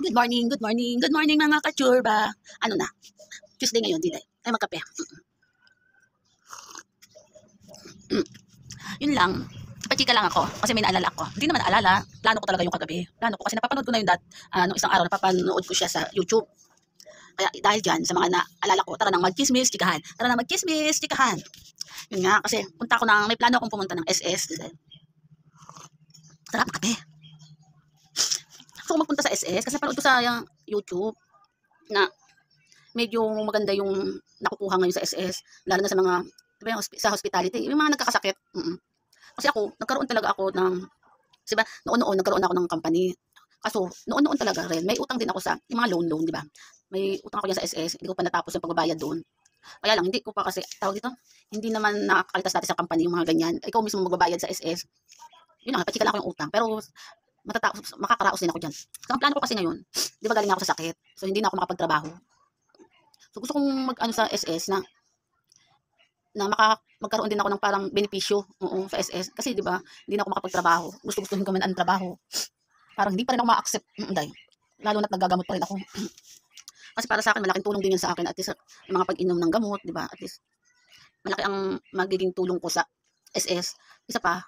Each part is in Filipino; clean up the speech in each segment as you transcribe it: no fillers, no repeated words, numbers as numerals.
Good morning, good morning, good morning mga kachurba. Ano na? Tuesday ngayon, Diday. Ay, magkape. Yun lang. Pachika lang ako kasi may naalala ako. Hindi naman naalala. Plano ko talaga yung kagabi. Plano ko kasi napapanood ko na yung nung isang araw napapanood ko siya sa YouTube. Kaya dahil dyan, sa mga naalala ko, tara nang magkismis, chikahan. Tara nang magkismis, chikahan. Yun nga, kasi may plano akong pumunta ng SS. Diday. Sarap kape. Gusto ko magpunta sa SS kasi napanood ko sa YouTube na medyo maganda yung nakukuha ngayon sa SS, lalo na sa mga sa hospitality, yung mga nagkakasakit. Kasi nagkaroon talaga ako ng, diba, noon nagkaroon ako ng company. Kaso, noon talaga rin, may utang din ako sa, yung mga loan, di ba? May utang ako yan sa SS, hindi ko pa natapos yung pagbabayad doon. Kaya lang, hindi ko pa kasi, tawag dito, hindi naman nakakalitas natin sa company yung mga ganyan. Ikaw mismo magbabayad sa SS. Yun nga, pachika lang ako yung utang. Pero, makakaraos din ako dyan. So, ang plano ko kasi ngayon, di ba galing ako sa sakit? So, hindi na ako makapagtrabaho. So, gusto kong mag-ano sa SS na magkaroon din ako ng parang benepisyo sa SS. Kasi, di ba, hindi na ako makapagtrabaho. Gusto-gustuhin ko man ang trabaho. Parang hindi pa rin ako ma-accept. Lalo na't nagagamot pa rin ako. Kasi para sa akin, malaking tulong din yan sa akin. At least, yung mga pag-inom ng gamot, di ba? At least, malaki ang magiging tulong ko sa SS. Isa pa,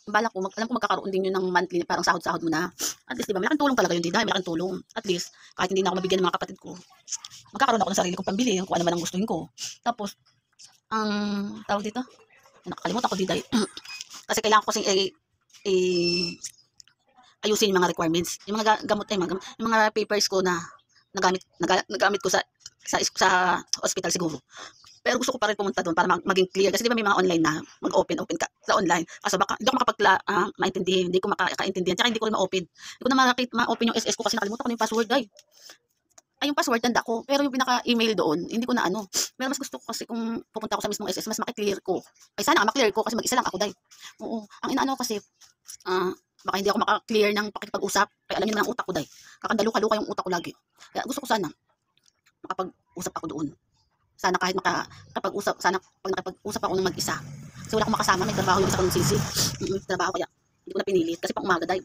balak ko, alam ko magkakaroon din yun ng monthly, parang sahod-sahod mo na. At least, di ba, malaking tulong talaga yun, Diday, malaking tulong. At least, kahit hindi na ako mabigyan ng mga kapatid ko, magkakaroon ako ng sarili kong pambili, kung ano man ang gustuhin ko. Tapos, tawag dito, nakakalimutan ko, Diday. Kasi kailangan ko kasing ayusin yung mga requirements. Yung mga gamot, yung mga papers ko na nagamit ko sa hospital siguro. Pero gusto ko pa rin pumunta doon para maging clear. Kasi di ba may mga online na mag-open ka sa online. Kaso baka hindi ako maintindihan, hindi ko makakaintindihan. Tsaka hindi ko rin ma-open. Hindi ko na ma-open yung SS ko kasi nakalimutan ko na yung password ay. Ay, yung password tanda ko. Pero yung pinaka-email doon, hindi ko na ano. Pero mas gusto ko kasi kung pupunta ako sa mismong SS, mas makiklear ko. Ay, sana maklear ko kasi mag-isa lang ako, day. Oo. Ang inaano kasi, baka hindi ako makaklear ng pakikipag-usap. Kaya alam niyo naman ang utak ko, day. Kakandaluka-luka yung utak ko lagi. Kaya gusto ko sana makapag-usap ako doon. Sana kahit makapag-usap, sana pag nakapag-usap ako ng mag-isa. Kasi wala akong makasama, may trabaho yung isa ko ng sisi. Trabaho kaya hindi ko na pinilit kasi pang umaga, day.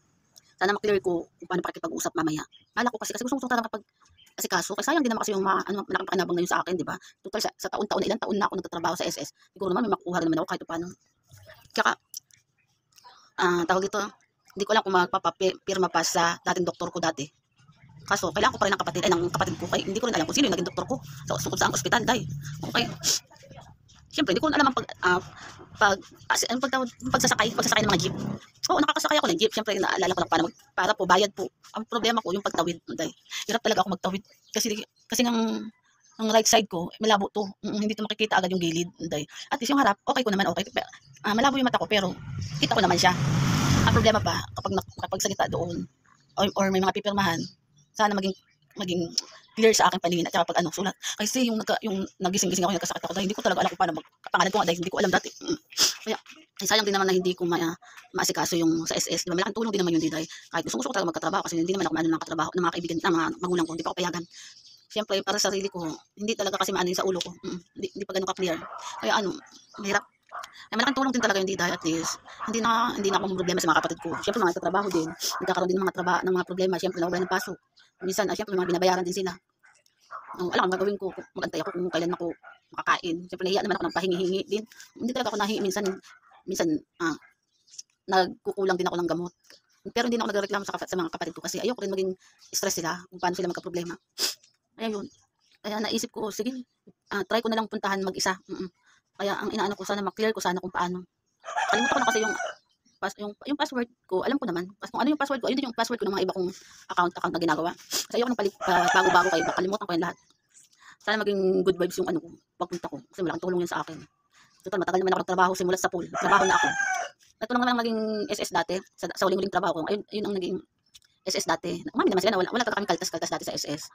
Sana maklear ko kung paano pakikipag-usap mamaya. Alak ko kasi gusto ko talaga kasi kaso, kasi sayang din naman kasi yung malaking pakinabang ngayon sa akin, di ba? Total sa taon-taon na ilang taon na ako nagtatrabaho sa SS. Siguro naman may makukuha rin naman ako kahit paano. Tsaka, tawag dito, hindi ko lang kung magpapapirma pa sa dating doktor ko dati. Kaso, kailangan ko pa rin ng kapatid ko. Kaya hindi ko rin alam kung sino yung naging doktor ko sa saang ospital, day. Okay. Siyempre, hindi ko alam ang pagsasakay ng mga jeep. Oo, nakakasakay ako ng jeep. Siyempre, naalala ko lang para po, bayad po. Ang problema ko, yung pagtawid. Hirap talaga ako magtawid. Kasi ang right side ko, malabo to. Hindi to makikita agad yung gilid. At least yung harap, okay ko naman, okay. Malabo yung mata ko, pero kita ko naman siya. Ang problema pa, kapag salita doon, or may mga pipirmahan, sana maging clear sa aking paningin at saka pag sulat. Kasi yung nagising-gising ako, nagkasakit ako dahil hindi ko talaga alam kung paano pangalan ko nga dahil hindi ko alam dati. Kaya sayang din naman na hindi ko maasikaso yung sa SS. Diba? Malaking tulong din naman yun, Diday. Kahit gusto ko talaga magkatrabaho kasi hindi naman ako ng katrabaho ng mga kaibigan, ng mga magulang ko, hindi pa ako payagan. Siyempre, para sa sarili ko, hindi talaga kasi maano sa ulo ko. Hindi pa ganun ka-clear. Kaya mahirap. Ay, malaking tulong din talaga yung Diday, at least. Hindi na ako problema sa mga kapatid ko. Siyempre, mga nagtatrabaho din. Nagkakaroon din ng mga problema. Siyempre, nawala ng paso. Minsan, siyempre, mga binabayaran din sila. Alam ko, gagawin ko, magantay ako kung kailan ako makakain. Siyempre, nahiya naman ako ng pahingi-hingi din. Hindi talaga ako nahingi. Minsan, nagkukulang din ako ng gamot. Pero hindi na ako nagreklamo sa mga kapatid ko kasi ayoko rin maging stress sila kung paano sila magka-problema. Kaya yun. Kaya naisip ko, sige, try ko na lang puntahan mag-isa. Kaya ang inaano ko, sana maklear ko sana kung paano. Kalimutan ko na kasi yung password ko, alam ko naman. Kung ano yung password ko, ayun din yung password ko ng mga iba kong account na ginagawa. Kasi ayoko nang bago-bago kayo, kalimutan ko yung lahat. Sana maging good vibes yung pagpunta ko. Kasi malaking tulong yun sa akin. Total, matagal naman ako nagtrabaho simula sa pool. Trabaho na ako. Ito lang naman maging SS dati. Sa huling trabaho ko. Ayun ang naging SS dati. Umami naman sila na wala kami kaltas-kaltas dati sa SS.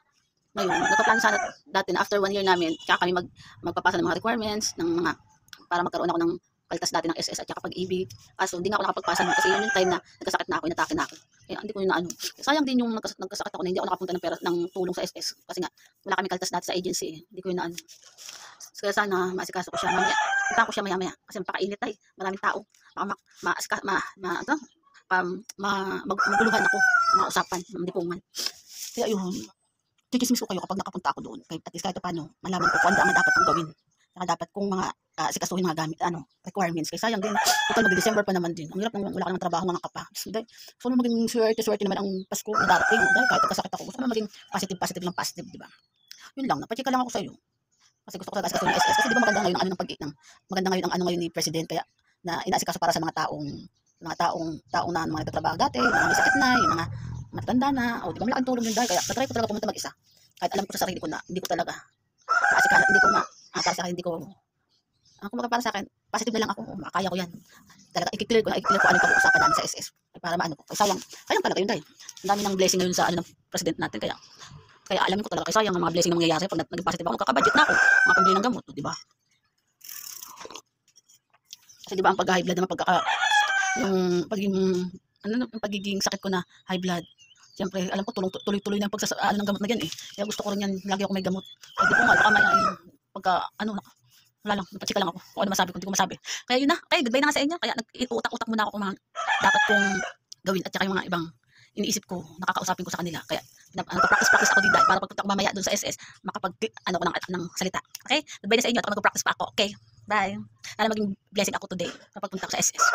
Ngayon, nagpaplano sana dati na after 1 year namin, kaya kami magpapasa ng mga requirements, para magkaroon ako ng kaltas dati ng SS at saka pag-ibig. Kaso hindi nga ako nakapagpasa kasi yun yung time na nagkasakit na ako, inatake na ako. Kaya hindi ko yun na sayang din yung nagkasakit ako na hindi ako nakapunta ng tulong sa SS kasi nga wala kami kaltas dati sa agency. Hindi ko yun na Kaya sana maasikaso ko siya mamaya. Punta ko siya maya-maya kasi mapakainit ay. Maraming tao. Baka maguluhan ako. Mga usapan, mga dipungan. Kaya yun, tsitsismis ko kayo kapag nakapunta ako doon. At least kahit paano, malaman ko kung ano ang dapat kong gawin. Saka dapat kung mga sikasuhin mga gamit, requirements. Kaya sayang din, total mag-December pa naman din. Ang hirap nang wala ka ng trabaho, mga kapa. So, maging swerte naman ang Pasko na darating. Dahil kahit kasakit ako, gusto ko na maging positive lang positive, di ba? Yun lang, napachika lang ako sa'yo. Kasi gusto ko talaga asikaso ng SS. Kasi di ba maganda ngayon ang ano ng pag-iinang. Maganda ngayon ang ano ngayon ni President. Kaya na inaasikaso para sa mga taong na mga nagtatrabaho dati, yung mga may sakit na, yung mga matanda na, o di ba malaking tulong yun dahil. Kaya natry ko talaga pumunta mag-isa. Kahit alam ko sa sarili ko na hindi ko talaga asikaso, hindi ko para sa akin, hindi ko kumbaga para sa akin, positive na lang ako, makakaya ko yan. Talaga, i-clear ko ano yung pag-uusapan namin sa SS. Para maano ko. Sayang talaga yun dahil. Ang dami ng blessing ngayon sa ano ng president natin. Kaya alamin ko talaga, sayang ang mga blessing na mangyayari pag naging positive ako, nagkakabudget na ako, makapambili ng gamot, di ba? Kasi di ba ang pag-high blood naman, yung pagiging sakit ko na high blood, siyempre, alam ko tuloy-tuloy na ang ng gamot na yan eh. Kaya gusto ko rin yan, lagi ako may gamot. Kaya di ko nga, baka wala lang, napachika lang ako. Kung ano masabi ko, hindi ko masabi. Kaya yun na, okay, goodbye na nga sa inyo. Kaya nag-utak-utak muna ako kung mga dapat kong gawin at saka yung mga ibang iniisip ko, nakakausapin ko sa kanila. Kaya practice ako dito para pagpunta ko mamaya doon sa SS, ko ng salita. Okay? Goodbye na sa inyo at mag-practice pa ako. Okay? Bye. Sana maging blessing ako today kapag punta ko sa SS.